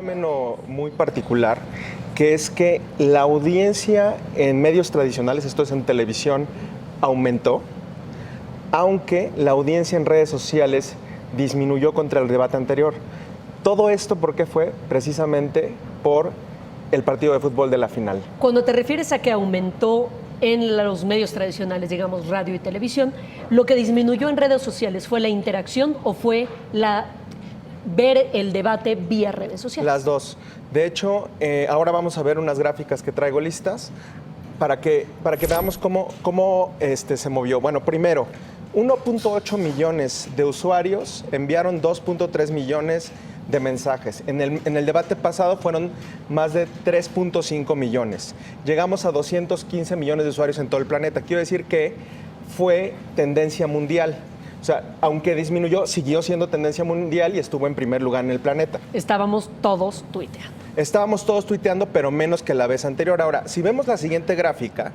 Fenómeno muy particular, que es que la audiencia en medios tradicionales, esto es en televisión, aumentó, aunque la audiencia en redes sociales disminuyó contra el debate anterior. Todo esto, ¿por qué fue? Precisamente por el partido de fútbol de la final. Cuando te refieres a que aumentó en los medios tradicionales, digamos radio y televisión, ¿lo que disminuyó en redes sociales fue la interacción o fue ver el debate vía redes sociales? Las dos. De hecho, ahora vamos a ver unas gráficas que traigo listas para que veamos cómo se movió. Bueno, primero, 1.8 millones de usuarios enviaron 2.3 millones de mensajes. En el debate pasado fueron más de 3.5 millones. Llegamos a 215 millones de usuarios en todo el planeta. Quiero decir que fue tendencia mundial. O sea, aunque disminuyó, siguió siendo tendencia mundial y estuvo en primer lugar en el planeta. Estábamos todos tuiteando. Estábamos todos tuiteando, pero menos que la vez anterior. Ahora, si vemos la siguiente gráfica,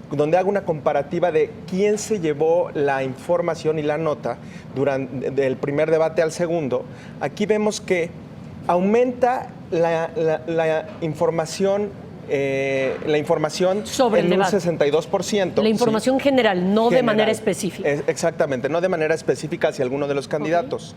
donde hago una comparativa de quién se llevó la información y la nota del primer debate al segundo, aquí vemos que aumenta la información sobre en el un debate. 62%. La información general, no general, de manera específica. Exactamente, no de manera específica hacia alguno de los candidatos.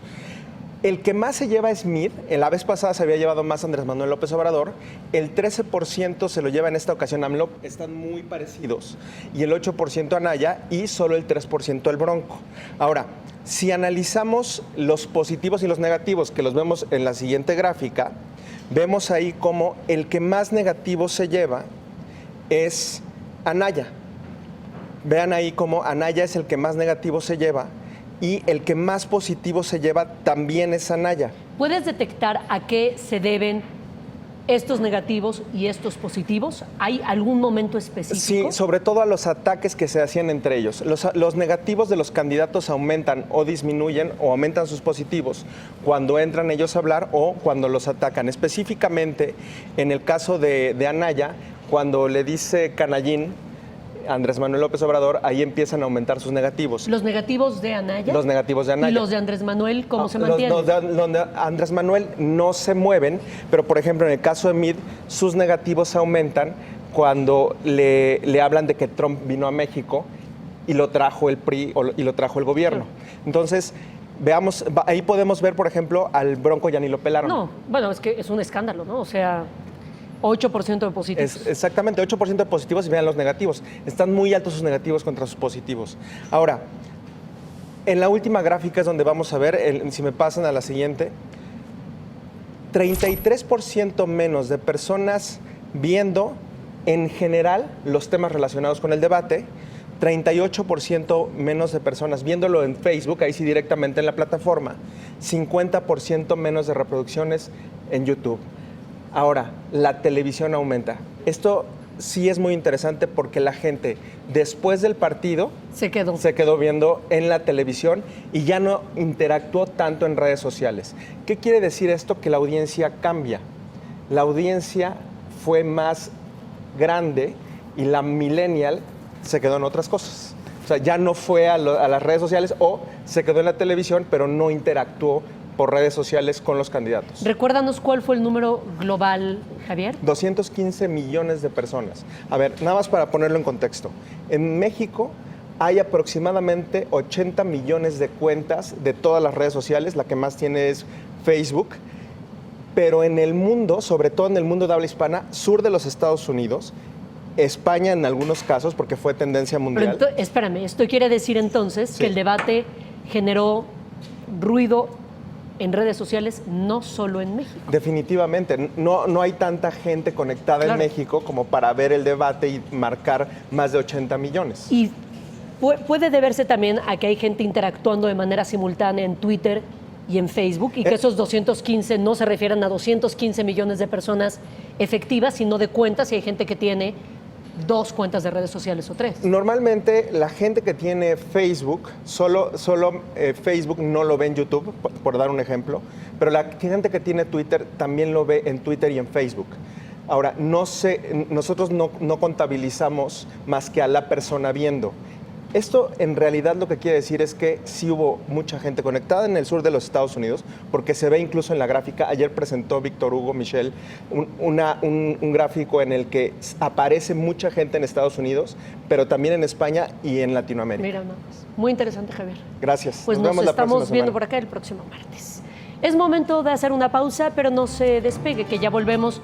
El que más se lleva es Smith. En la vez pasada se había llevado más Andrés Manuel López Obrador. El 13% se lo lleva en esta ocasión AMLO. Están muy parecidos. Y el 8% Anaya y solo el 3% el Bronco. Ahora, si analizamos los positivos y los negativos, que los vemos en la siguiente gráfica, vemos ahí como el que más negativo se lleva es Anaya. Vean ahí como Anaya es el que más negativo se lleva. Y el que más positivo se lleva también es Anaya. ¿Puedes detectar a qué se deben estos negativos y estos positivos? ¿Hay algún momento específico? Sí, sobre todo a los ataques que se hacían entre ellos. Los negativos de los candidatos aumentan o disminuyen o aumentan sus positivos cuando entran ellos a hablar o cuando los atacan. Específicamente, en el caso de Anaya, cuando le dice canallín Andrés Manuel López Obrador, ahí empiezan a aumentar sus negativos. ¿Los negativos de Anaya? Los negativos de Anaya. ¿Y los de Andrés Manuel cómo se mantienen? Los de Andrés Manuel no se mueven, pero por ejemplo en el caso de Mid, sus negativos aumentan cuando le hablan de que Trump vino a México y lo trajo el PRI y lo trajo el gobierno. Entonces, veamos, ahí podemos ver, por ejemplo, al Bronco ya ni lo pelaron. No, bueno, es que es un escándalo, ¿no? O sea, 8% de positivos. Exactamente, 8% de positivos y vean los negativos. Están muy altos sus negativos contra sus positivos. Ahora, en la última gráfica es donde vamos a ver, si me pasan a la siguiente, 33% menos de personas viendo en general los temas relacionados con el debate, 38% menos de personas viéndolo en Facebook, ahí sí directamente en la plataforma, 50% menos de reproducciones en YouTube. Ahora, la televisión aumenta. Esto sí es muy interesante porque la gente, después del partido, se quedó viendo en la televisión y ya no interactuó tanto en redes sociales. ¿Qué quiere decir esto? Que la audiencia cambia. La audiencia fue más grande y la millennial se quedó en otras cosas. O sea, ya no fue a las redes sociales o se quedó en la televisión, pero no interactuó por redes sociales con los candidatos. Recuérdanos cuál fue el número global, Javier. 215 millones de personas. A ver, nada más para ponerlo en contexto. En México hay aproximadamente 80 millones de cuentas de todas las redes sociales, la que más tiene es Facebook, pero en el mundo, sobre todo en el mundo de habla hispana, sur de los Estados Unidos, España en algunos casos, porque fue tendencia mundial. Pero espérame, esto quiere decir entonces que el debate generó ruido en redes sociales, no solo en México. Definitivamente, no hay tanta gente conectada en México como para ver el debate y marcar más de 80 millones. Y puede deberse también a que hay gente interactuando de manera simultánea en Twitter y en Facebook, y que esos 215 no se refieren a 215 millones de personas efectivas, sino de cuentas, y hay gente que tiene 2 cuentas de redes sociales o 3. Normalmente la gente que tiene Facebook, solo Facebook no lo ve en YouTube, por dar un ejemplo, pero la gente que tiene Twitter también lo ve en Twitter y en Facebook. Ahora, nosotros no contabilizamos más que a la persona viendo. Esto en realidad lo que quiere decir es que sí hubo mucha gente conectada en el sur de los Estados Unidos, porque se ve incluso en la gráfica. Ayer presentó Víctor Hugo Michel un gráfico en el que aparece mucha gente en Estados Unidos, pero también en España y en Latinoamérica. Mira nada más. Muy interesante, Javier. Gracias. Pues nos vemos la próxima estamos viendo semana. por acá el próximo martes. Es momento de hacer una pausa, pero no se despegue, que ya volvemos.